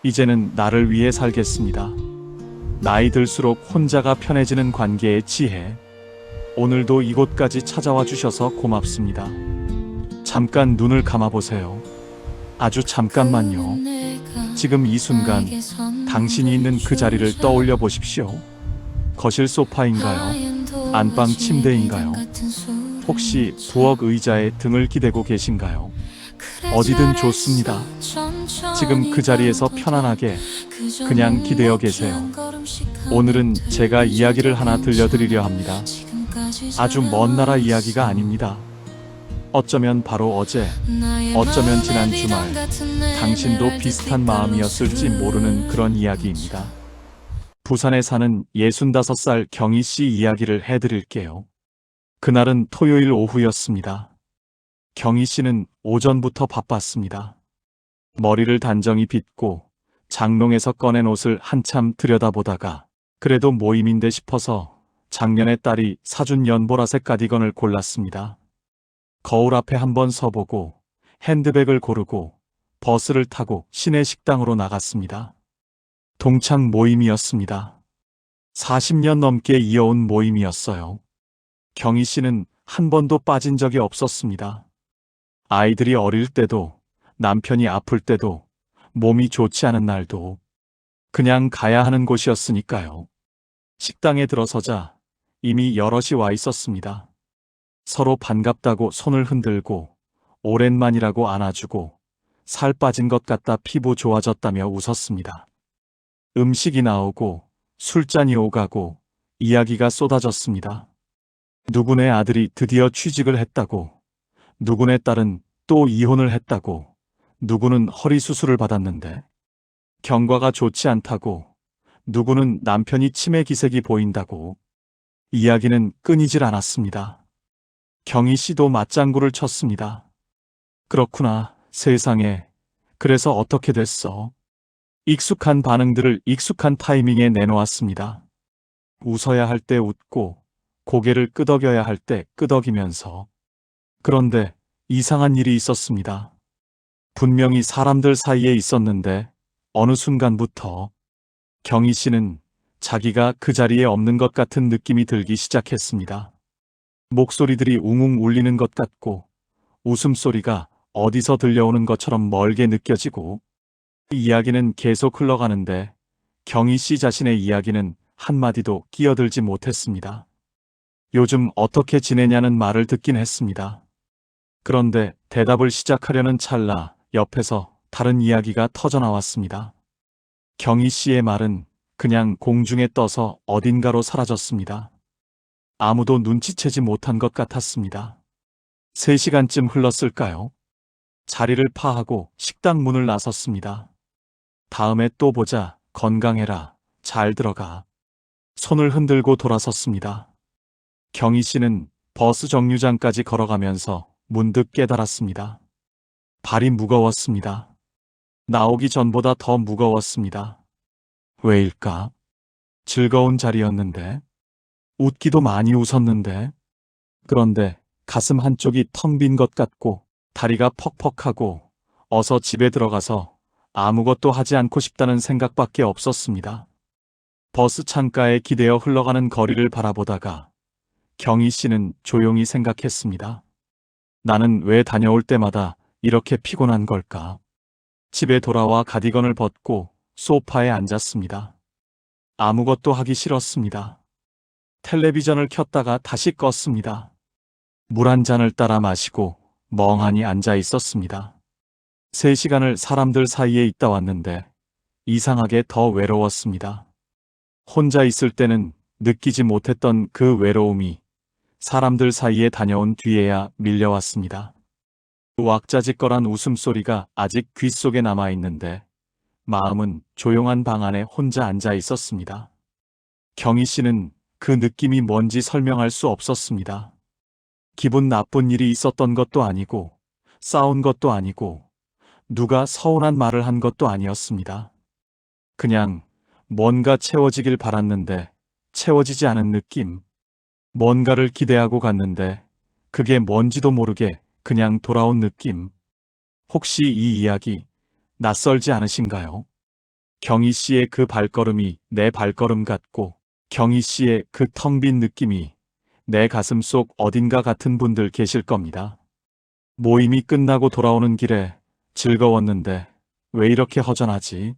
이제는 나를 위해 살겠습니다. 나이 들수록 혼자가 편해지는 관계의 지혜. 오늘도 이곳까지 찾아와 주셔서 고맙습니다. 잠깐 눈을 감아보세요. 아주 잠깐만요. 지금 이 순간 당신이 있는 그 자리를 떠올려 보십시오. 거실 소파인가요? 안방 침대인가요? 혹시 부엌 의자에 등을 기대고 계신가요? 어디든 좋습니다. 지금 그 자리에서 편안하게 그냥 기대어 계세요. 오늘은 제가 이야기를 하나 들려드리려 합니다. 아주 먼 나라 이야기가 아닙니다. 어쩌면 바로 어제, 어쩌면 지난 주말, 당신도 비슷한 마음이었을지 모르는 그런 이야기입니다. 부산에 사는 65살 경희 씨 이야기를 해드릴게요. 그날은 토요일 오후였습니다. 경희 씨는 오전부터 바빴습니다. 머리를 단정히 빗고 장롱에서 꺼낸 옷을 한참 들여다보다가 그래도 모임인데 싶어서 작년에 딸이 사준 연보라색 가디건을 골랐습니다. 거울 앞에 한번 서보고 핸드백을 고르고 버스를 타고 시내 식당으로 나갔습니다. 동창 모임이었습니다. 40년 넘게 이어온 모임이었어요. 경희 씨는 한 번도 빠진 적이 없었습니다. 아이들이 어릴 때도, 남편이 아플 때도, 몸이 좋지 않은 날도 그냥 가야 하는 곳이었으니까요. 식당에 들어서자 이미 여럿이 와 있었습니다. 서로 반갑다고 손을 흔들고 오랜만이라고 안아주고 살 빠진 것 같다 피부 좋아졌다며 웃었습니다. 음식이 나오고 술잔이 오가고 이야기가 쏟아졌습니다. 누구네 아들이 드디어 취직을 했다고, 누구네 딸은 또 이혼을 했다고, 누구는 허리 수술을 받았는데 경과가 좋지 않다고, 누구는 남편이 치매 기색이 보인다고. 이야기는 끊이질 않았습니다. 경희 씨도 맞장구를 쳤습니다. 그렇구나, 세상에. 그래서 어떻게 됐어? 익숙한 반응들을 익숙한 타이밍에 내놓았습니다. 웃어야 할 때 웃고, 고개를 끄덕여야 할 때 끄덕이면서. 그런데 이상한 일이 있었습니다. 분명히 사람들 사이에 있었는데 어느 순간부터 경희 씨는 자기가 그 자리에 없는 것 같은 느낌이 들기 시작했습니다. 목소리들이 웅웅 울리는 것 같고 웃음소리가 어디서 들려오는 것처럼 멀게 느껴지고 이야기는 계속 흘러가는데 경희 씨 자신의 이야기는 한마디도 끼어들지 못했습니다. 요즘 어떻게 지내냐는 말을 듣긴 했습니다. 그런데 대답을 시작하려는 찰나 옆에서 다른 이야기가 터져나왔습니다. 경희 씨의 말은 그냥 공중에 떠서 어딘가로 사라졌습니다. 아무도 눈치채지 못한 것 같았습니다. 3시간쯤 흘렀을까요? 자리를 파하고 식당 문을 나섰습니다. 다음에 또 보자. 건강해라. 잘 들어가. 손을 흔들고 돌아섰습니다. 경희 씨는 버스 정류장까지 걸어가면서 문득 깨달았습니다. 발이 무거웠습니다. 나오기 전보다 더 무거웠습니다. 왜일까? 즐거운 자리였는데, 웃기도 많이 웃었는데, 그런데 가슴 한쪽이 텅 빈 것 같고 다리가 퍽퍽하고 어서 집에 들어가서 아무것도 하지 않고 싶다는 생각밖에 없었습니다. 버스 창가에 기대어 흘러가는 거리를 바라보다가 경희 씨는 조용히 생각했습니다. 나는 왜 다녀올 때마다 이렇게 피곤한 걸까? 집에 돌아와 가디건을 벗고 소파에 앉았습니다. 아무것도 하기 싫었습니다. 텔레비전을 켰다가 다시 껐습니다. 물 한 잔을 따라 마시고 멍하니 앉아 있었습니다. 3시간을 사람들 사이에 있다 왔는데 이상하게 더 외로웠습니다. 혼자 있을 때는 느끼지 못했던 그 외로움이 사람들 사이에 다녀온 뒤에야 밀려왔습니다. 왁자지껄한 웃음소리가 아직 귓속에 남아있는데 마음은 조용한 방 안에 혼자 앉아 있었습니다. 경희 씨는 그 느낌이 뭔지 설명할 수 없었습니다. 기분 나쁜 일이 있었던 것도 아니고 싸운 것도 아니고 누가 서운한 말을 한 것도 아니었습니다. 그냥 뭔가 채워지길 바랐는데 채워지지 않은 느낌. 뭔가를 기대하고 갔는데 그게 뭔지도 모르게 그냥 돌아온 느낌. 혹시 이 이야기 낯설지 않으신가요? 경희 씨의 그 발걸음이 내 발걸음 같고 경희 씨의 그 텅 빈 느낌이 내 가슴 속 어딘가 같은 분들 계실 겁니다. 모임이 끝나고 돌아오는 길에 즐거웠는데 왜 이렇게 허전하지?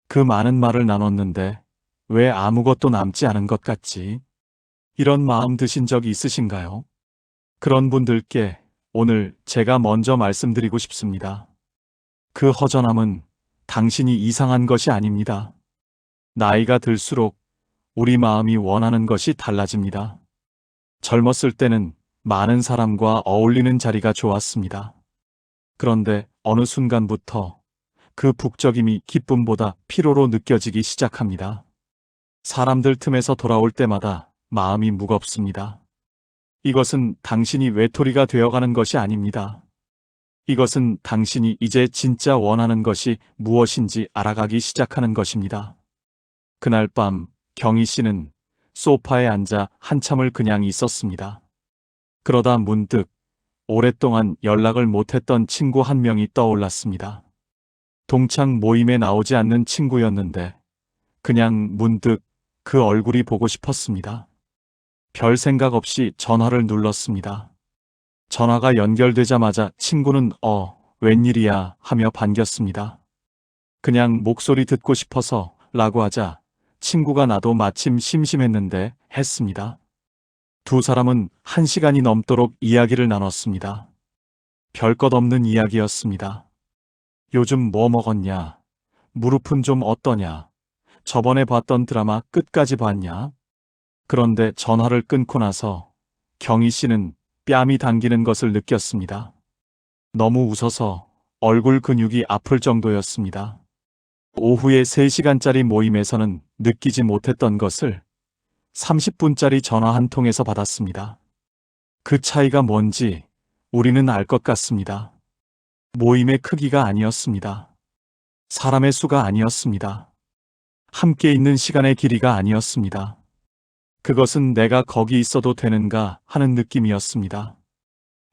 그 많은 말을 나눴는데 왜 아무것도 남지 않은 것 같지? 이런 마음 드신 적 있으신가요? 그런 분들께 오늘 제가 먼저 말씀드리고 싶습니다. 그 허전함은 당신이 이상한 것이 아닙니다. 나이가 들수록 우리 마음이 원하는 것이 달라집니다. 젊었을 때는 많은 사람과 어울리는 자리가 좋았습니다. 그런데 어느 순간부터 그 북적임이 기쁨보다 피로로 느껴지기 시작합니다. 사람들 틈에서 돌아올 때마다 마음이 무겁습니다. 이것은 당신이 외톨이가 되어가는 것이 아닙니다. 이것은 당신이 이제 진짜 원하는 것이 무엇인지 알아가기 시작하는 것입니다. 그날 밤 경희 씨는 소파에 앉아 한참을 그냥 있었습니다. 그러다 문득 오랫동안 연락을 못했던 친구 한 명이 떠올랐습니다. 동창 모임에 나오지 않는 친구였는데 그냥 문득 그 얼굴이 보고 싶었습니다. 별 생각 없이 전화를 눌렀습니다. 전화가 연결되자마자 친구는 웬일이야 하며 반겼습니다. 그냥 목소리 듣고 싶어서 라고 하자 친구가 나도 마침 심심했는데 했습니다. 두 사람은 1시간이 넘도록 이야기를 나눴습니다. 별것 없는 이야기였습니다. 요즘 뭐 먹었냐? 무릎은 좀 어떠냐? 저번에 봤던 드라마 끝까지 봤냐? 그런데 전화를 끊고 나서 경희 씨는 뺨이 당기는 것을 느꼈습니다. 너무 웃어서 얼굴 근육이 아플 정도였습니다. 오후에 3시간짜리 모임에서는 느끼지 못했던 것을 30분짜리 전화 한 통에서 받았습니다. 그 차이가 뭔지 우리는 알 것 같습니다. 모임의 크기가 아니었습니다. 사람의 수가 아니었습니다. 함께 있는 시간의 길이가 아니었습니다. 그것은 내가 거기 있어도 되는가 하는 느낌이었습니다.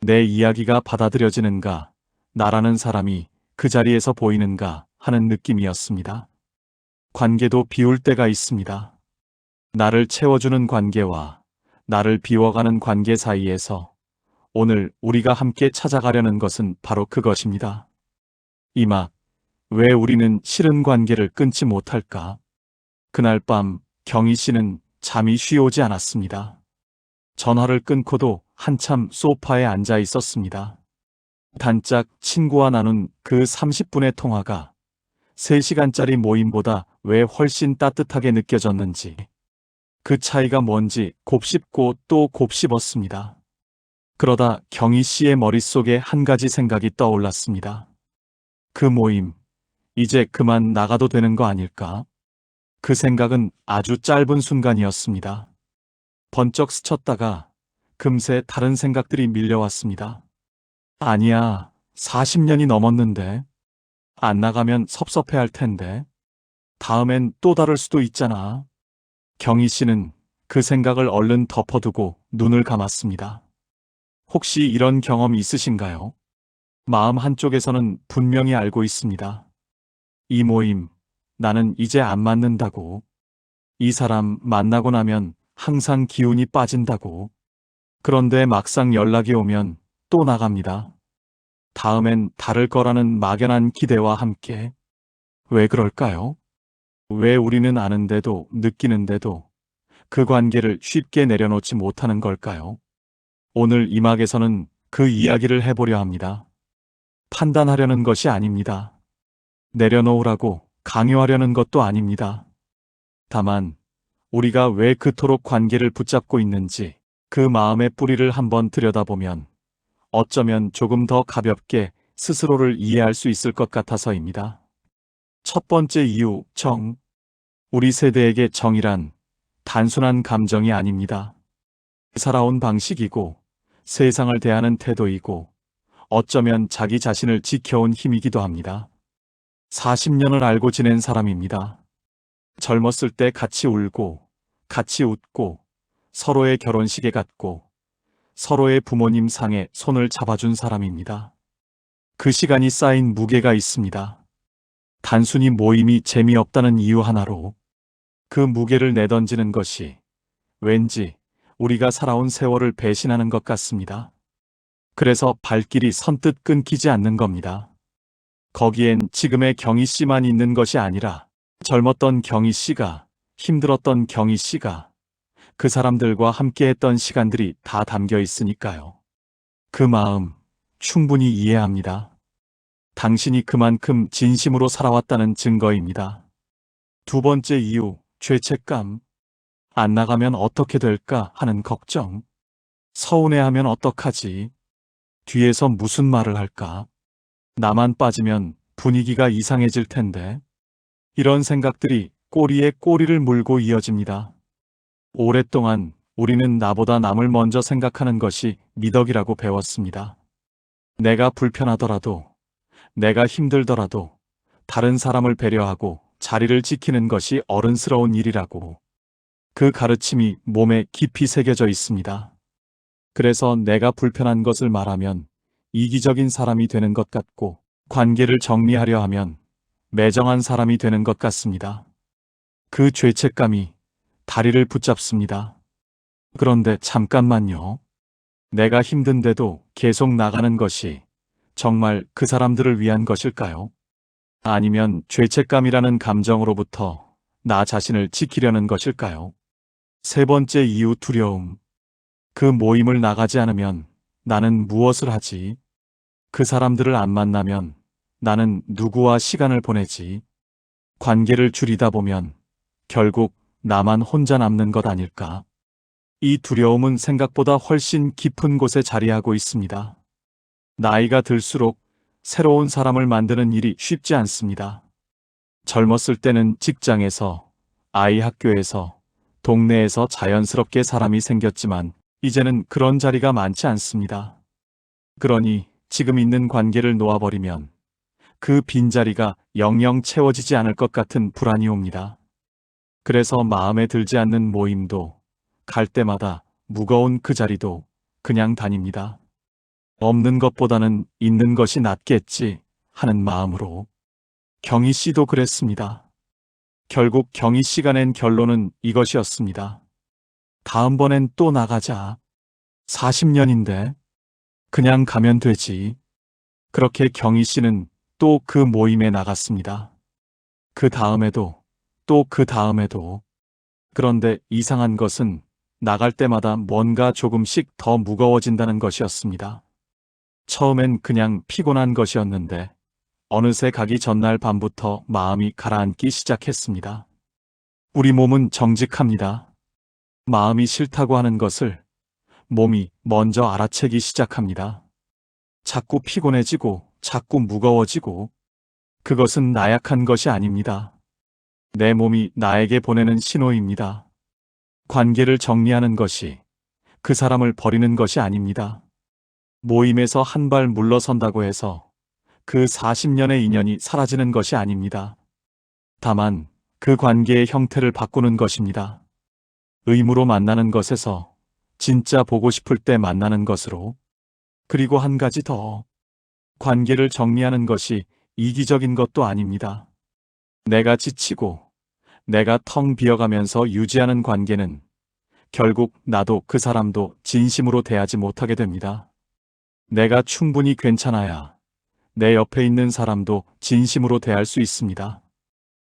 내 이야기가 받아들여지는가, 나라는 사람이 그 자리에서 보이는가 하는 느낌이었습니다. 관계도 비울 때가 있습니다. 나를 채워주는 관계와 나를 비워가는 관계 사이에서 오늘 우리가 함께 찾아가려는 것은 바로 그것입니다. 이막, 왜 우리는 싫은 관계를 끊지 못할까? 그날 밤 경희 씨는 잠이 쉬어오지 않았습니다. 전화를 끊고도 한참 소파에 앉아 있었습니다. 단짝 친구와 나눈 그 30분의 통화가 3시간짜리 모임보다 왜 훨씬 따뜻하게 느껴졌는지, 그 차이가 뭔지 곱씹고 또 곱씹었습니다. 그러다 경희 씨의 머릿속에 한 가지 생각이 떠올랐습니다. 그 모임, 이제 그만 나가도 되는 거 아닐까? 그 생각은 아주 짧은 순간이었습니다. 번쩍 스쳤다가 금세 다른 생각들이 밀려왔습니다. 아니야, 40년이 넘었는데. 안 나가면 섭섭해할 텐데. 다음엔 또 다를 수도 있잖아. 경희 씨는 그 생각을 얼른 덮어두고 눈을 감았습니다. 혹시 이런 경험 있으신가요? 마음 한쪽에서는 분명히 알고 있습니다. 이 모임, 나는 이제 안 맞는다고. 이 사람 만나고 나면 항상 기운이 빠진다고. 그런데 막상 연락이 오면 또 나갑니다. 다음엔 다를 거라는 막연한 기대와 함께. 왜 그럴까요? 왜 우리는 아는데도 느끼는데도 그 관계를 쉽게 내려놓지 못하는 걸까요? 오늘 이 막에서는 그 이야기를 해보려 합니다. 판단하려는 것이 아닙니다. 내려놓으라고 강요하려는 것도 아닙니다. 다만 우리가 왜 그토록 관계를 붙잡고 있는지 그 마음의 뿌리를 한번 들여다보면 어쩌면 조금 더 가볍게 스스로를 이해할 수 있을 것 같아서입니다. 첫 번째 이유, 정. 우리 세대에게 정이란 단순한 감정이 아닙니다. 살아온 방식이고 세상을 대하는 태도이고 어쩌면 자기 자신을 지켜온 힘이기도 합니다. 40년을 알고 지낸 사람입니다. 젊었을 때 같이 울고 같이 웃고 서로의 결혼식에 갔고 서로의 부모님 상에 손을 잡아준 사람입니다. 그 시간이 쌓인 무게가 있습니다. 단순히 모임이 재미없다는 이유 하나로 그 무게를 내던지는 것이 왠지 우리가 살아온 세월을 배신하는 것 같습니다. 그래서 발길이 선뜻 끊기지 않는 겁니다. 거기엔 지금의 경희 씨만 있는 것이 아니라 젊었던 경희 씨가, 힘들었던 경희 씨가, 그 사람들과 함께했던 시간들이 다 담겨 있으니까요. 그 마음 충분히 이해합니다. 당신이 그만큼 진심으로 살아왔다는 증거입니다. 두 번째 이유, 죄책감. 안 나가면 어떻게 될까 하는 걱정. 서운해하면 어떡하지? 뒤에서 무슨 말을 할까? 나만 빠지면 분위기가 이상해질 텐데. 이런 생각들이 꼬리에 꼬리를 물고 이어집니다. 오랫동안 우리는 나보다 남을 먼저 생각하는 것이 미덕이라고 배웠습니다. 내가 불편하더라도, 내가 힘들더라도 다른 사람을 배려하고 자리를 지키는 것이 어른스러운 일이라고. 그 가르침이 몸에 깊이 새겨져 있습니다. 그래서 내가 불편한 것을 말하면 이기적인 사람이 되는 것 같고, 관계를 정리하려 하면 매정한 사람이 되는 것 같습니다. 그 죄책감이 다리를 붙잡습니다. 그런데 잠깐만요. 내가 힘든데도 계속 나가는 것이 정말 그 사람들을 위한 것일까요? 아니면 죄책감이라는 감정으로부터 나 자신을 지키려는 것일까요? 세 번째 이유, 두려움. 그 모임을 나가지 않으면 나는 무엇을 하지? 그 사람들을 안 만나면 나는 누구와 시간을 보내지? 관계를 줄이다 보면 결국 나만 혼자 남는 것 아닐까? 이 두려움은 생각보다 훨씬 깊은 곳에 자리하고 있습니다. 나이가 들수록 새로운 사람을 만드는 일이 쉽지 않습니다. 젊었을 때는 직장에서, 아이 학교에서, 동네에서 자연스럽게 사람이 생겼지만 이제는 그런 자리가 많지 않습니다. 그러니 지금 있는 관계를 놓아버리면 그 빈자리가 영영 채워지지 않을 것 같은 불안이 옵니다. 그래서 마음에 들지 않는 모임도, 갈 때마다 무거운 그 자리도 그냥 다닙니다. 없는 것보다는 있는 것이 낫겠지 하는 마음으로. 경희 씨도 그랬습니다. 결국 경희 씨가 낸 결론은 이것이었습니다. 다음번엔 또 나가자. 40년인데 그냥 가면 되지. 그렇게 경희 씨는 또 그 모임에 나갔습니다. 그 다음에도, 또 그 다음에도. 그런데 이상한 것은 나갈 때마다 뭔가 조금씩 더 무거워진다는 것이었습니다. 처음엔 그냥 피곤한 것이었는데 어느새 가기 전날 밤부터 마음이 가라앉기 시작했습니다. 우리 몸은 정직합니다. 마음이 싫다고 하는 것을 몸이 먼저 알아채기 시작합니다. 자꾸 피곤해지고 자꾸 무거워지고, 그것은 나약한 것이 아닙니다. 내 몸이 나에게 보내는 신호입니다. 관계를 정리하는 것이 그 사람을 버리는 것이 아닙니다. 모임에서 한 발 물러선다고 해서 그 40년의 인연이 사라지는 것이 아닙니다. 다만 그 관계의 형태를 바꾸는 것입니다. 의무로 만나는 것에서 진짜 보고 싶을 때 만나는 것으로. 그리고 한 가지 더. 관계를 정리하는 것이 이기적인 것도 아닙니다. 내가 지치고 내가 텅 비어가면서 유지하는 관계는 결국 나도 그 사람도 진심으로 대하지 못하게 됩니다. 내가 충분히 괜찮아야 내 옆에 있는 사람도 진심으로 대할 수 있습니다.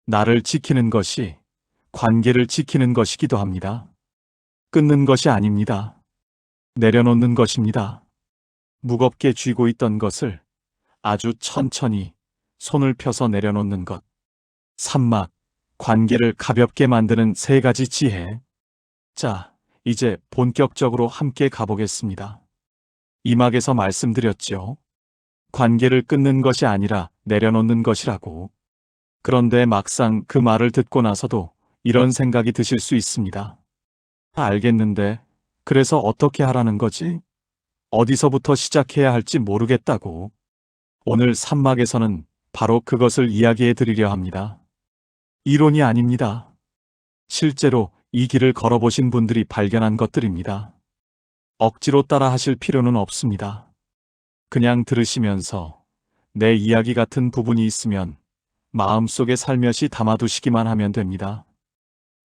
나를 지키는 것이 관계를 지키는 것이기도 합니다. 끊는 것이 아닙니다. 내려놓는 것입니다. 무겁게 쥐고 있던 것을 아주 천천히 손을 펴서 내려놓는 것. 산막, 관계를 가볍게 만드는 세 가지 지혜. 자, 이제 본격적으로 함께 가보겠습니다. 이막에서 말씀드렸죠. 관계를 끊는 것이 아니라 내려놓는 것이라고. 그런데 막상 그 말을 듣고 나서도 이런 생각이 드실 수 있습니다. 알겠는데, 그래서 어떻게 하라는 거지? 어디서부터 시작해야 할지 모르겠다고. 오늘 산막에서는 바로 그것을 이야기해 드리려 합니다. 이론이 아닙니다. 실제로 이 길을 걸어보신 분들이 발견한 것들입니다. 억지로 따라 하실 필요는 없습니다. 그냥 들으시면서 내 이야기 같은 부분이 있으면 마음속에 살며시 담아두시기만 하면 됩니다.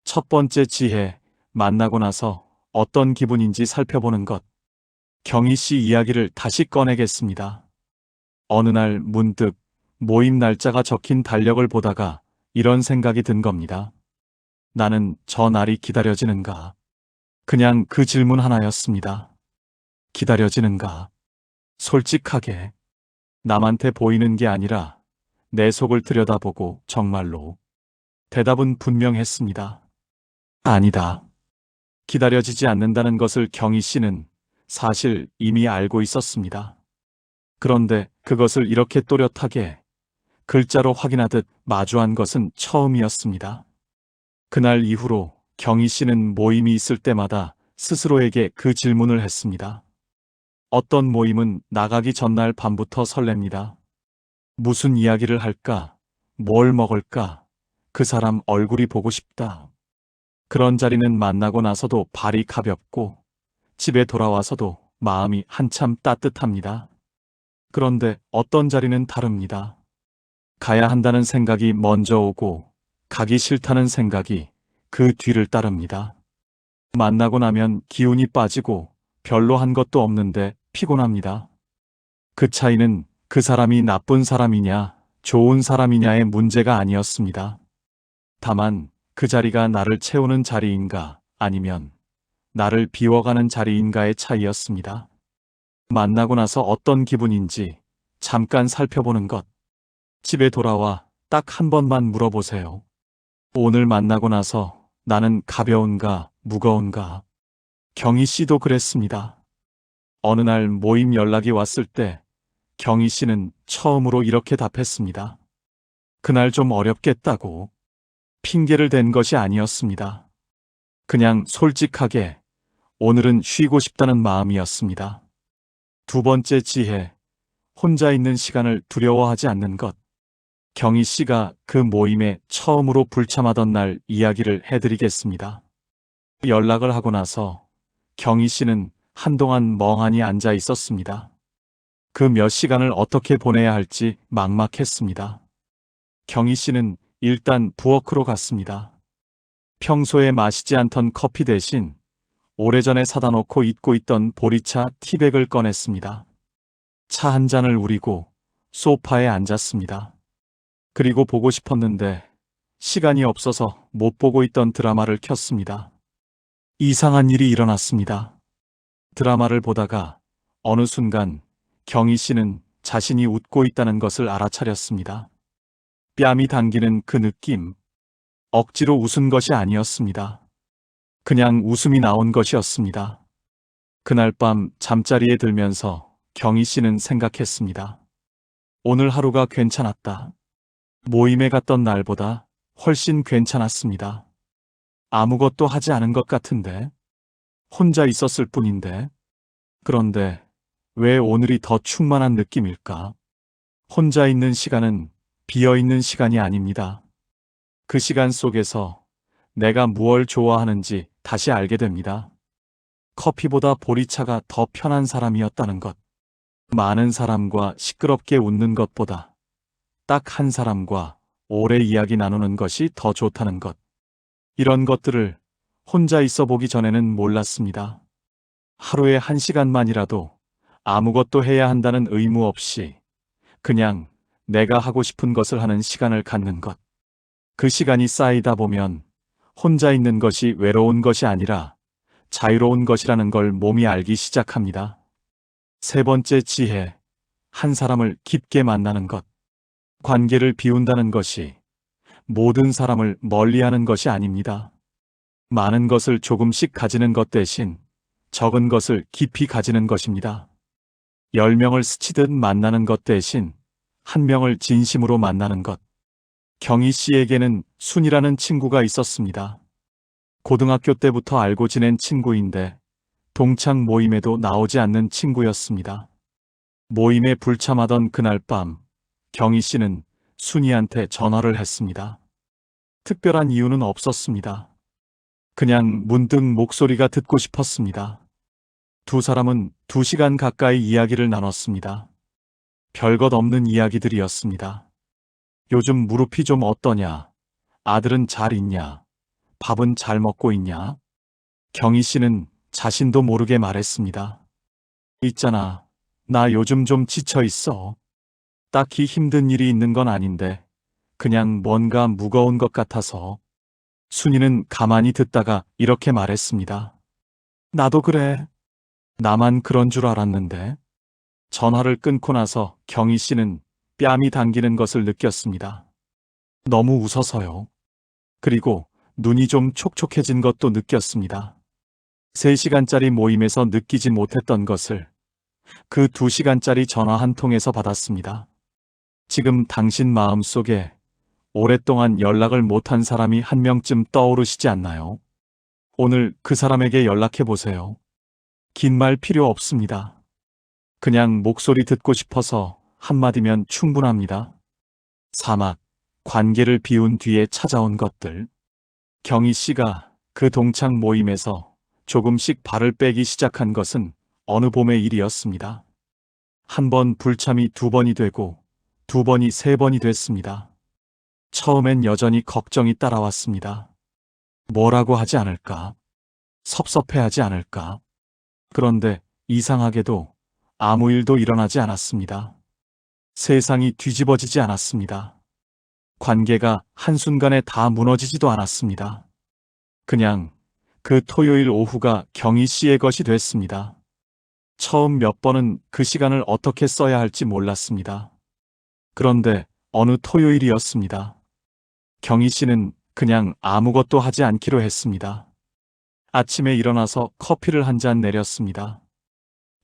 첫 번째 지혜, 만나고 나서 어떤 기분인지 살펴보는 것. 경희 씨 이야기를 다시 꺼내겠습니다. 어느 날 문득 모임 날짜가 적힌 달력을 보다가 이런 생각이 든 겁니다. 나는 저 날이 기다려지는가? 그냥 그 질문 하나였습니다. 기다려지는가? 솔직하게. 남한테 보이는 게 아니라 내 속을 들여다보고 정말로. 대답은 분명했습니다. 아니다. 기다려지지 않는다는 것을 경희 씨는 사실 이미 알고 있었습니다. 그런데 그것을 이렇게 또렷하게 글자로 확인하듯 마주한 것은 처음이었습니다. 그날 이후로 경희 씨는 모임이 있을 때마다 스스로에게 그 질문을 했습니다. 어떤 모임은 나가기 전날 밤부터 설렙니다. 무슨 이야기를 할까? 뭘 먹을까? 그 사람 얼굴이 보고 싶다. 그런 자리는 만나고 나서도 발이 가볍고 집에 돌아와서도 마음이 한참 따뜻합니다. 그런데 어떤 자리는 다릅니다. 가야 한다는 생각이 먼저 오고 가기 싫다는 생각이 그 뒤를 따릅니다. 만나고 나면 기운이 빠지고 별로 한 것도 없는데 피곤합니다. 그 차이는 그 사람이 나쁜 사람이냐, 좋은 사람이냐의 문제가 아니었습니다. 다만 그 자리가 나를 채우는 자리인가 아니면 나를 비워가는 자리인가의 차이였습니다. 만나고 나서 어떤 기분인지 잠깐 살펴보는 것. 집에 돌아와 딱 한 번만 물어보세요. 오늘 만나고 나서 나는 가벼운가, 무거운가? 경희 씨도 그랬습니다. 어느 날 모임 연락이 왔을 때 경희 씨는 처음으로 이렇게 답했습니다. 그날 좀 어렵겠다고. 핑계를 댄 것이 아니었습니다. 그냥 솔직하게 오늘은 쉬고 싶다는 마음이었습니다. 두 번째 지혜, 혼자 있는 시간을 두려워하지 않는 것. 경희 씨가 그 모임에 처음으로 불참하던 날 이야기를 해드리겠습니다. 연락을 하고 나서 경희 씨는 한동안 멍하니 앉아 있었습니다. 그 몇 시간을 어떻게 보내야 할지 막막했습니다. 경희 씨는 일단 부엌으로 갔습니다. 평소에 마시지 않던 커피 대신 오래전에 사다 놓고 잊고 있던 보리차 티백을 꺼냈습니다. 차 한 잔을 우리고 소파에 앉았습니다. 그리고 보고 싶었는데 시간이 없어서 못 보고 있던 드라마를 켰습니다. 이상한 일이 일어났습니다. 드라마를 보다가 어느 순간 경희 씨는 자신이 웃고 있다는 것을 알아차렸습니다. 뺨이 당기는 그 느낌. 억지로 웃은 것이 아니었습니다. 그냥 웃음이 나온 것이었습니다. 그날 밤 잠자리에 들면서 경희 씨는 생각했습니다. 오늘 하루가 괜찮았다. 모임에 갔던 날보다 훨씬 괜찮았습니다. 아무것도 하지 않은 것 같은데. 혼자 있었을 뿐인데. 그런데 왜 오늘이 더 충만한 느낌일까? 혼자 있는 시간은 비어있는 시간이 아닙니다. 그 시간 속에서 내가 무얼 좋아하는지 다시 알게 됩니다. 커피보다 보리차가 더 편한 사람이었다는 것. 많은 사람과 시끄럽게 웃는 것보다 딱 한 사람과 오래 이야기 나누는 것이 더 좋다는 것. 이런 것들을 혼자 있어 보기 전에는 몰랐습니다. 하루에 1시간만이라도 아무것도 해야 한다는 의무 없이 그냥 내가 하고 싶은 것을 하는 시간을 갖는 것. 그 시간이 쌓이다 보면 혼자 있는 것이 외로운 것이 아니라 자유로운 것이라는 걸 몸이 알기 시작합니다. 세 번째 지혜, 한 사람을 깊게 만나는 것. 관계를 비운다는 것이 모든 사람을 멀리하는 것이 아닙니다. 많은 것을 조금씩 가지는 것 대신 적은 것을 깊이 가지는 것입니다. 10명을 스치듯 만나는 것 대신 1명을 진심으로 만나는 것. 경희 씨에게는 순이라는 친구가 있었습니다. 고등학교 때부터 알고 지낸 친구인데 동창 모임에도 나오지 않는 친구였습니다. 모임에 불참하던 그날 밤 경희 씨는 순이한테 전화를 했습니다. 특별한 이유는 없었습니다. 그냥 문득 목소리가 듣고 싶었습니다. 두 사람은 2시간 가까이 이야기를 나눴습니다. 별것 없는 이야기들이었습니다. 요즘 무릎이 좀 어떠냐? 아들은 잘 있냐? 밥은 잘 먹고 있냐? 경희 씨는 자신도 모르게 말했습니다. 있잖아. 나 요즘 좀 지쳐 있어. 딱히 힘든 일이 있는 건 아닌데, 그냥 뭔가 무거운 것 같아서. 순이는 가만히 듣다가 이렇게 말했습니다. 나도 그래. 나만 그런 줄 알았는데. 전화를 끊고 나서 경희 씨는 뺨이 당기는 것을 느꼈습니다. 너무 웃어서요. 그리고 눈이 좀 촉촉해진 것도 느꼈습니다. 3시간짜리 모임에서 느끼지 못했던 것을 그 2시간짜리 전화 한 통에서 받았습니다. 지금 당신 마음속에 오랫동안 연락을 못한 사람이 한 명쯤 떠오르시지 않나요? 오늘 그 사람에게 연락해 보세요. 긴 말 필요 없습니다. 그냥 목소리 듣고 싶어서 한마디면 충분합니다. 사막, 관계를 비운 뒤에 찾아온 것들. 경희 씨가 그 동창 모임에서 조금씩 발을 빼기 시작한 것은 어느 봄의 일이었습니다. 한 번 불참이 2번이 되고 2번이 3번이 됐습니다. 처음엔 여전히 걱정이 따라왔습니다. 뭐라고 하지 않을까? 섭섭해하지 않을까? 그런데 이상하게도 아무 일도 일어나지 않았습니다. 세상이 뒤집어지지 않았습니다. 관계가 한순간에 다 무너지지도 않았습니다. 그냥 그 토요일 오후가 경희 씨의 것이 됐습니다. 처음 몇 번은 그 시간을 어떻게 써야 할지 몰랐습니다. 그런데 어느 토요일이었습니다. 경희 씨는 그냥 아무것도 하지 않기로 했습니다. 아침에 일어나서 커피를 한 잔 내렸습니다.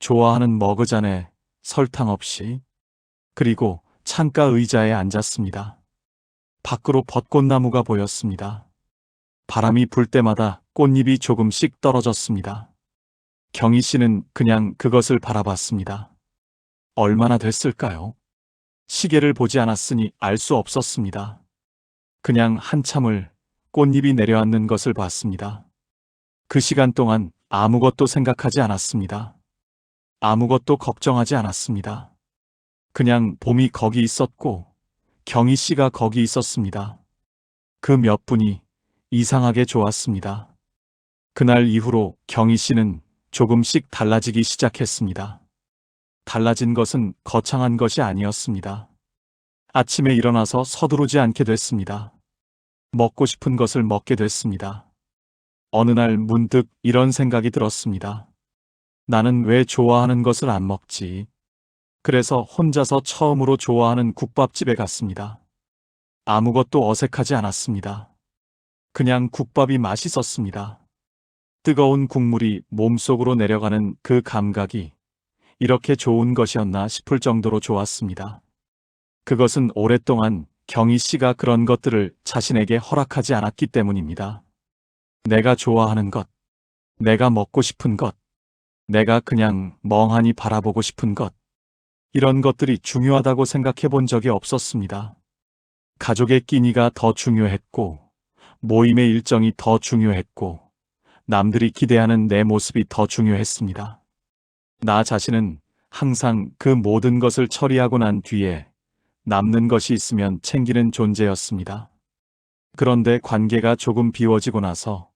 좋아하는 머그잔에 설탕 없이. 그리고 창가 의자에 앉았습니다. 밖으로 벚꽃나무가 보였습니다. 바람이 불 때마다 꽃잎이 조금씩 떨어졌습니다. 경희 씨는 그냥 그것을 바라봤습니다. 얼마나 됐을까요? 시계를 보지 않았으니 알 수 없었습니다. 그냥 한참을 꽃잎이 내려앉는 것을 봤습니다. 그 시간 동안 아무것도 생각하지 않았습니다. 아무것도 걱정하지 않았습니다. 그냥 봄이 거기 있었고 경희 씨가 거기 있었습니다. 그 몇 분이 이상하게 좋았습니다. 그날 이후로 경희 씨는 조금씩 달라지기 시작했습니다. 달라진 것은 거창한 것이 아니었습니다. 아침에 일어나서 서두르지 않게 됐습니다. 먹고 싶은 것을 먹게 됐습니다. 어느 날 문득 이런 생각이 들었습니다. 나는 왜 좋아하는 것을 안 먹지? 그래서 혼자서 처음으로 좋아하는 국밥집에 갔습니다. 아무것도 어색하지 않았습니다. 그냥 국밥이 맛있었습니다. 뜨거운 국물이 몸속으로 내려가는 그 감각이 이렇게 좋은 것이었나 싶을 정도로 좋았습니다. 그것은 오랫동안 경희 씨가 그런 것들을 자신에게 허락하지 않았기 때문입니다. 내가 좋아하는 것, 내가 먹고 싶은 것, 내가 그냥 멍하니 바라보고 싶은 것, 이런 것들이 중요하다고 생각해 본 적이 없었습니다. 가족의 끼니가 더 중요했고, 모임의 일정이 더 중요했고, 남들이 기대하는 내 모습이 더 중요했습니다. 나 자신은 항상 그 모든 것을 처리하고 난 뒤에 남는 것이 있으면 챙기는 존재였습니다. 그런데 관계가 조금 비워지고 나서,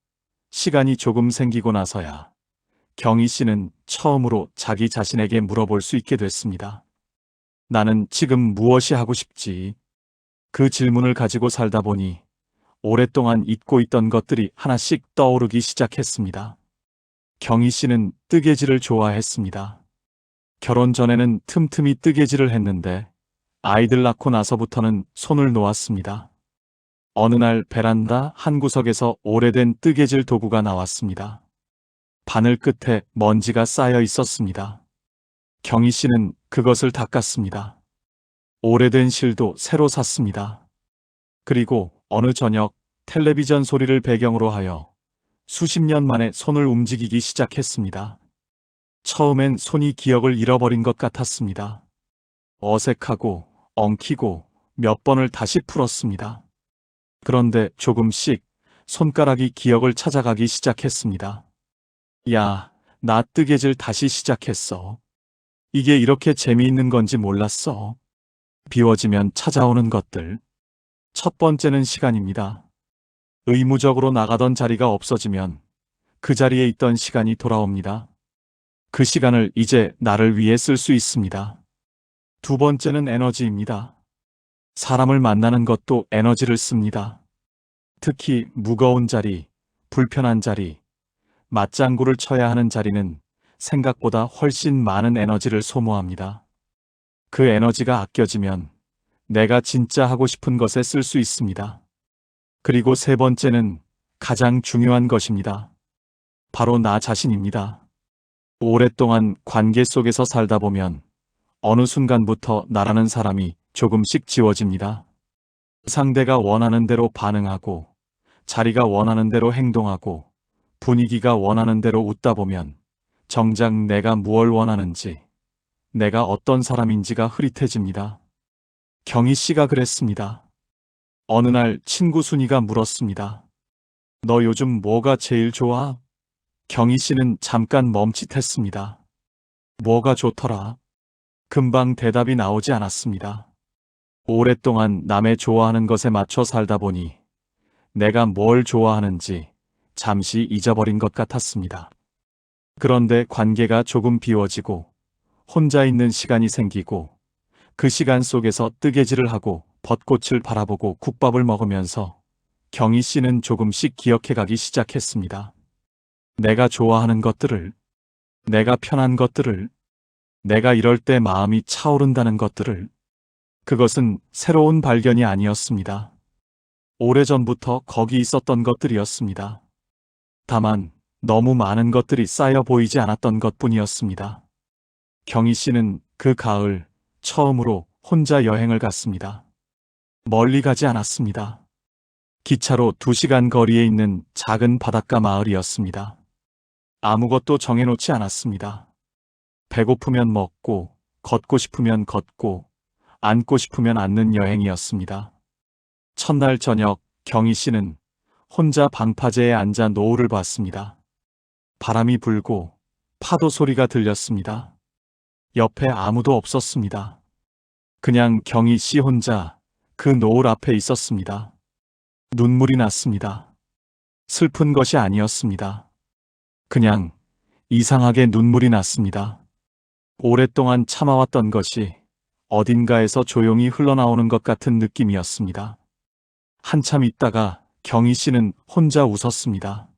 시간이 조금 생기고 나서야 경희 씨는 처음으로 자기 자신에게 물어볼 수 있게 됐습니다. 나는 지금 무엇이 하고 싶지? 그 질문을 가지고 살다 보니 오랫동안 잊고 있던 것들이 하나씩 떠오르기 시작했습니다. 경희 씨는 뜨개질을 좋아했습니다. 결혼 전에는 틈틈이 뜨개질을 했는데 아이들 낳고 나서부터는 손을 놓았습니다. 어느 날 베란다 한 구석에서 오래된 뜨개질 도구가 나왔습니다. 바늘 끝에 먼지가 쌓여 있었습니다. 경희 씨는 그것을 닦았습니다. 오래된 실도 새로 샀습니다. 그리고 어느 저녁 텔레비전 소리를 배경으로 하여 수십 년 만에 손을 움직이기 시작했습니다. 처음엔 손이 기억을 잃어버린 것 같았습니다. 어색하고 엉키고 몇 번을 다시 풀었습니다. 그런데 조금씩 손가락이 기억을 찾아가기 시작했습니다. 야, 나 뜨개질 다시 시작했어. 이게 이렇게 재미있는 건지 몰랐어. 비워지면 찾아오는 것들. 첫 번째는 시간입니다. 의무적으로 나가던 자리가 없어지면 그 자리에 있던 시간이 돌아옵니다. 그 시간을 이제 나를 위해 쓸 수 있습니다. 두 번째는 에너지입니다. 사람을 만나는 것도 에너지를 씁니다. 특히 무거운 자리, 불편한 자리, 맞장구를 쳐야 하는 자리는 생각보다 훨씬 많은 에너지를 소모합니다. 그 에너지가 아껴지면 내가 진짜 하고 싶은 것에 쓸 수 있습니다. 그리고 세 번째는 가장 중요한 것입니다. 바로 나 자신입니다. 오랫동안 관계 속에서 살다 보면 어느 순간부터 나라는 사람이 조금씩 지워집니다. 상대가 원하는 대로 반응하고, 자리가 원하는 대로 행동하고, 분위기가 원하는 대로 웃다 보면 정작 내가 무엇을 원하는지, 내가 어떤 사람인지가 흐릿해집니다. 경희 씨가 그랬습니다. 어느 날 친구 순이가 물었습니다. 너 요즘 뭐가 제일 좋아? 경희 씨는 잠깐 멈칫했습니다. 뭐가 좋더라? 금방 대답이 나오지 않았습니다. 오랫동안 남의 좋아하는 것에 맞춰 살다 보니 내가 뭘 좋아하는지 잠시 잊어버린 것 같았습니다. 그런데 관계가 조금 비워지고 혼자 있는 시간이 생기고 그 시간 속에서 뜨개질을 하고 벚꽃을 바라보고 국밥을 먹으면서 경희 씨는 조금씩 기억해가기 시작했습니다. 내가 좋아하는 것들을, 내가 편한 것들을, 내가 이럴 때 마음이 차오른다는 것들을. 그것은 새로운 발견이 아니었습니다. 오래전부터 거기 있었던 것들이었습니다. 다만 너무 많은 것들이 쌓여 보이지 않았던 것뿐이었습니다. 경희 씨는 그 가을 처음으로 혼자 여행을 갔습니다. 멀리 가지 않았습니다. 기차로 2시간 거리에 있는 작은 바닷가 마을이었습니다. 아무것도 정해놓지 않았습니다. 배고프면 먹고, 걷고 싶으면 걷고, 앉고 싶으면 앉는 여행이었습니다. 첫날 저녁 경희 씨는 혼자 방파제에 앉아 노을을 봤습니다. 바람이 불고 파도 소리가 들렸습니다. 옆에 아무도 없었습니다. 그냥 경희 씨 혼자 그 노을 앞에 있었습니다. 눈물이 났습니다. 슬픈 것이 아니었습니다. 그냥 이상하게 눈물이 났습니다. 오랫동안 참아왔던 것이 어딘가에서 조용히 흘러나오는 것 같은 느낌이었습니다. 한참 있다가 경희 씨는 혼자 웃었습니다.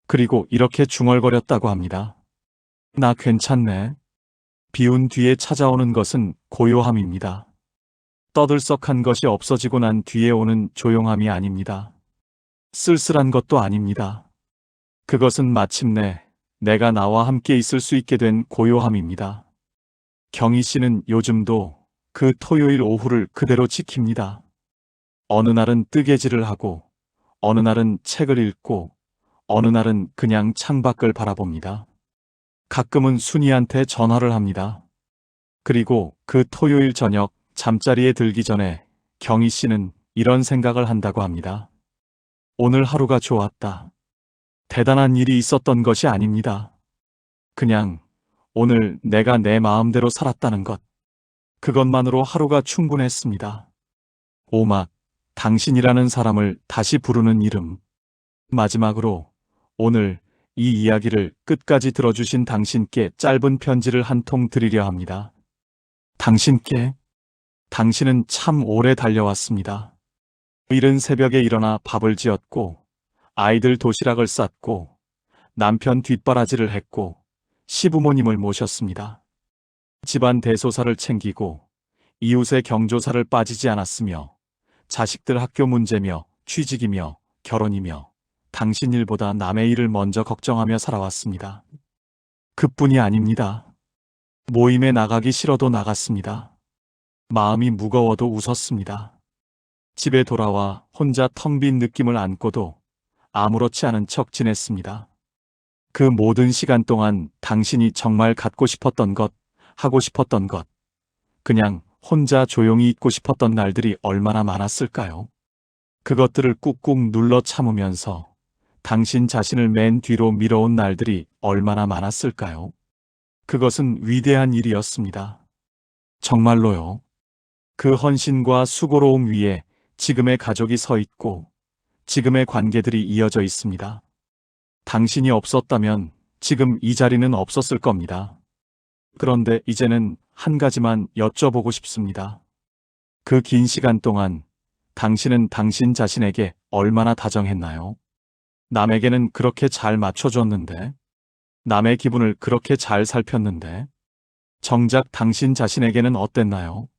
그리고 이렇게 중얼거렸다고 합니다. 나 괜찮네. 비운 뒤에 찾아오는 것은 고요함입니다. 떠들썩한 것이 없어지고 난 뒤에 오는 조용함이 아닙니다. 쓸쓸한 것도 아닙니다. 그것은 마침내 내가 나와 함께 있을 수 있게 된 고요함입니다. 경희 씨는 요즘도 그 토요일 오후를 그대로 지킵니다. 어느 날은 뜨개질을 하고, 어느 날은 책을 읽고, 어느 날은 그냥 창밖을 바라봅니다. 가끔은 순이한테 전화를 합니다. 그리고 그 토요일 저녁 잠자리에 들기 전에 경희 씨는 이런 생각을 한다고 합니다. 오늘 하루가 좋았다. 대단한 일이 있었던 것이 아닙니다. 그냥 오늘 내가 내 마음대로 살았다는 것. 그것만으로 하루가 충분했습니다. 오막, 당신이라는 사람을 다시 부르는 이름. 마지막으로 오늘 이 이야기를 끝까지 들어주신 당신께 짧은 편지를 한 통 드리려 합니다. 당신께. 당신은 참 오래 달려왔습니다. 이른 새벽에 일어나 밥을 지었고, 아이들 도시락을 쌌고, 남편 뒷바라지를 했고, 시부모님을 모셨습니다. 집안 대소사를 챙기고, 이웃의 경조사를 빠지지 않았으며, 자식들 학교 문제며, 취직이며, 결혼이며, 당신 일보다 남의 일을 먼저 걱정하며 살아왔습니다. 그뿐이 아닙니다. 모임에 나가기 싫어도 나갔습니다. 마음이 무거워도 웃었습니다. 집에 돌아와 혼자 텅 빈 느낌을 안고도 아무렇지 않은 척 지냈습니다. 그 모든 시간 동안 당신이 정말 갖고 싶었던 것, 하고 싶었던 것, 그냥 혼자 조용히 있고 싶었던 날들이 얼마나 많았을까요? 그것들을 꾹꾹 눌러 참으면서 당신 자신을 맨 뒤로 밀어온 날들이 얼마나 많았을까요? 그것은 위대한 일이었습니다. 정말로요. 그 헌신과 수고로움 위에 지금의 가족이 서 있고 지금의 관계들이 이어져 있습니다. 당신이 없었다면 지금 이 자리는 없었을 겁니다. 그런데 이제는 한 가지만 여쭤보고 싶습니다. 그 긴 시간 동안 당신은 당신 자신에게 얼마나 다정했나요? 남에게는 그렇게 잘 맞춰줬는데, 남의 기분을 그렇게 잘 살폈는데, 정작 당신 자신에게는 어땠나요?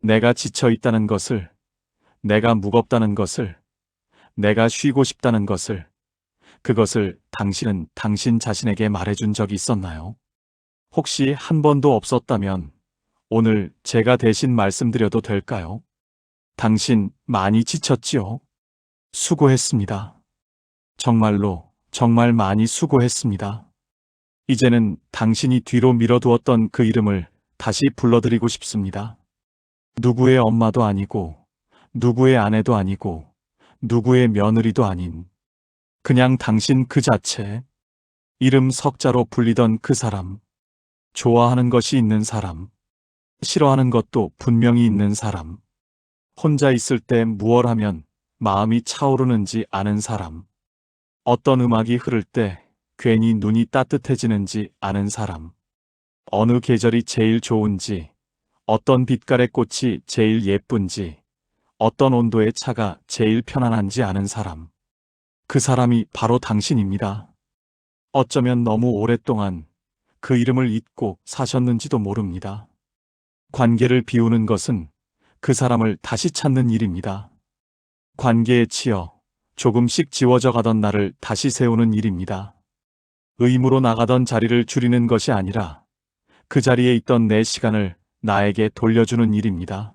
내가 지쳐 있다는 것을, 내가 무겁다는 것을, 내가 쉬고 싶다는 것을, 그것을 당신은 당신 자신에게 말해준 적이 있었나요? 혹시 한 번도 없었다면 오늘 제가 대신 말씀드려도 될까요? 당신 많이 지쳤지요? 수고했습니다. 정말로 정말 많이 수고했습니다. 이제는 당신이 뒤로 밀어두었던 그 이름을 다시 불러드리고 싶습니다. 누구의 엄마도 아니고, 누구의 아내도 아니고, 누구의 며느리도 아닌, 그냥 당신 그 자체, 이름 석자로 불리던 그 사람, 좋아하는 것이 있는 사람, 싫어하는 것도 분명히 있는 사람, 혼자 있을 때 무얼 하면 마음이 차오르는지 아는 사람, 어떤 음악이 흐를 때 괜히 눈이 따뜻해지는지 아는 사람, 어느 계절이 제일 좋은지, 어떤 빛깔의 꽃이 제일 예쁜지, 어떤 온도의 차가 제일 편안한지 아는 사람, 그 사람이 바로 당신입니다. 어쩌면 너무 오랫동안 그 이름을 잊고 사셨는지도 모릅니다. 관계를 비우는 것은 그 사람을 다시 찾는 일입니다. 관계에 치여 조금씩 지워져 가던 나를 다시 세우는 일입니다. 의무로 나가던 자리를 줄이는 것이 아니라 그 자리에 있던 내 시간을 나에게 돌려주는 일입니다.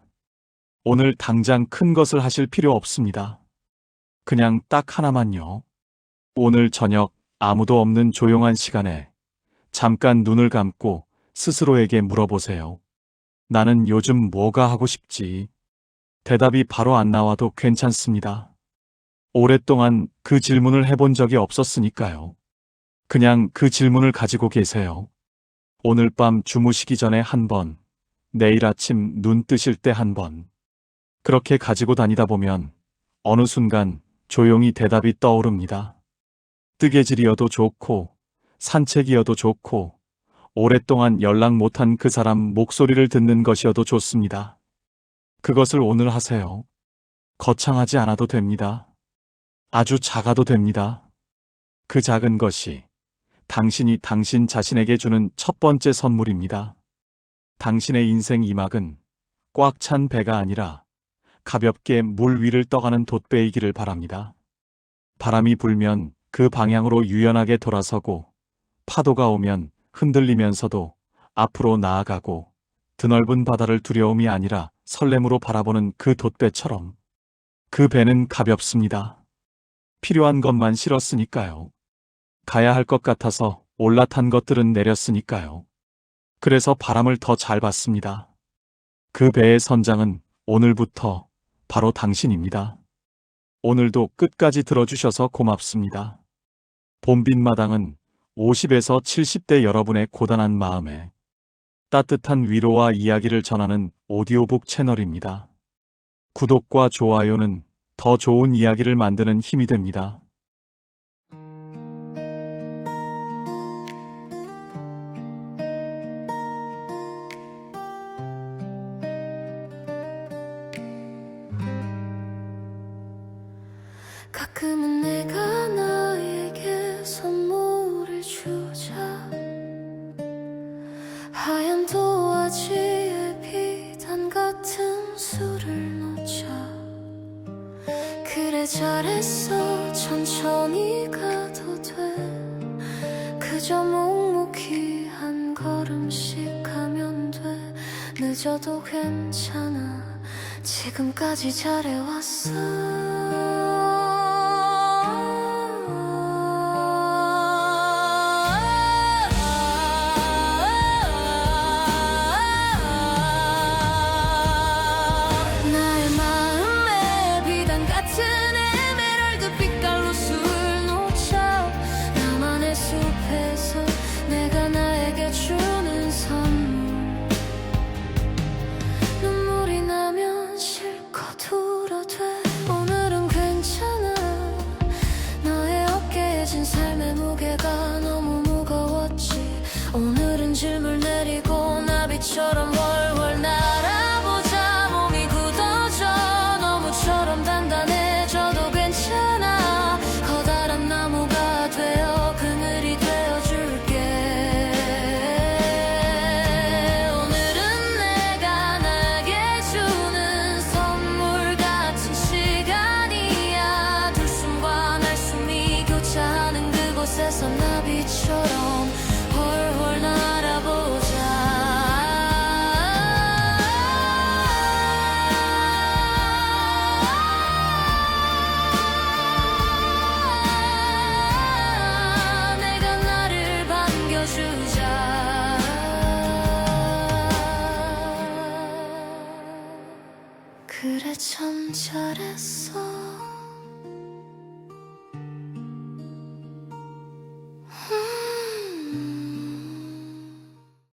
오늘 당장 큰 것을 하실 필요 없습니다. 그냥 딱 하나만요. 오늘 저녁 아무도 없는 조용한 시간에 잠깐 눈을 감고 스스로에게 물어보세요. 나는 요즘 뭐가 하고 싶지? 대답이 바로 안 나와도 괜찮습니다. 오랫동안 그 질문을 해본 적이 없었으니까요. 그냥 그 질문을 가지고 계세요. 오늘 밤 주무시기 전에 한 번, 내일 아침 눈 뜨실 때 한 번. 그렇게 가지고 다니다 보면 어느 순간 조용히 대답이 떠오릅니다. 뜨개질이어도 좋고, 산책이어도 좋고, 오랫동안 연락 못한 그 사람 목소리를 듣는 것이어도 좋습니다. 그것을 오늘 하세요. 거창하지 않아도 됩니다. 아주 작아도 됩니다. 그 작은 것이 당신이 당신 자신에게 주는 첫 번째 선물입니다. 당신의 인생 2막은 꽉 찬 배가 아니라 가볍게 물 위를 떠가는 돛배이기를 바랍니다. 바람이 불면 그 방향으로 유연하게 돌아서고, 파도가 오면 흔들리면서도 앞으로 나아가고, 드넓은 바다를 두려움이 아니라 설렘으로 바라보는 그 돛배처럼. 그 배는 가볍습니다. 필요한 것만 실었으니까요. 가야 할 것 같아서 올라탄 것들은 내렸으니까요. 그래서 바람을 더 잘 받습니다. 그 배의 선장은 오늘부터 바로 당신입니다. 오늘도 끝까지 들어주셔서 고맙습니다. 봄빛마당은 50에서 70대 여러분의 고단한 마음에 따뜻한 위로와 이야기를 전하는 오디오북 채널입니다. 구독과 좋아요는 더 좋은 이야기를 만드는 힘이 됩니다. 가끔은 내가 나에게 선물을 주자. 하얀 도화지에 비단 같은 술을 놓자. 그래 잘했어 천천히 가도 돼. 그저 묵묵히 한 걸음씩 가면 돼. 늦어도 괜찮아 지금까지 잘해왔어. 내가 나에게 주는 선물. 눈물이 나면 실컷 울어도 돼. 바람처럼 월월 날아보자. 몸이 굳어져 너무처럼 단단해져도 괜찮아. 커다란 나무가 되어 그늘이 되어줄게. 오늘은 내가 나에게 주는 선물 같은 시간이야. 들숨과 날숨이 교차하는 그곳에서 나비처럼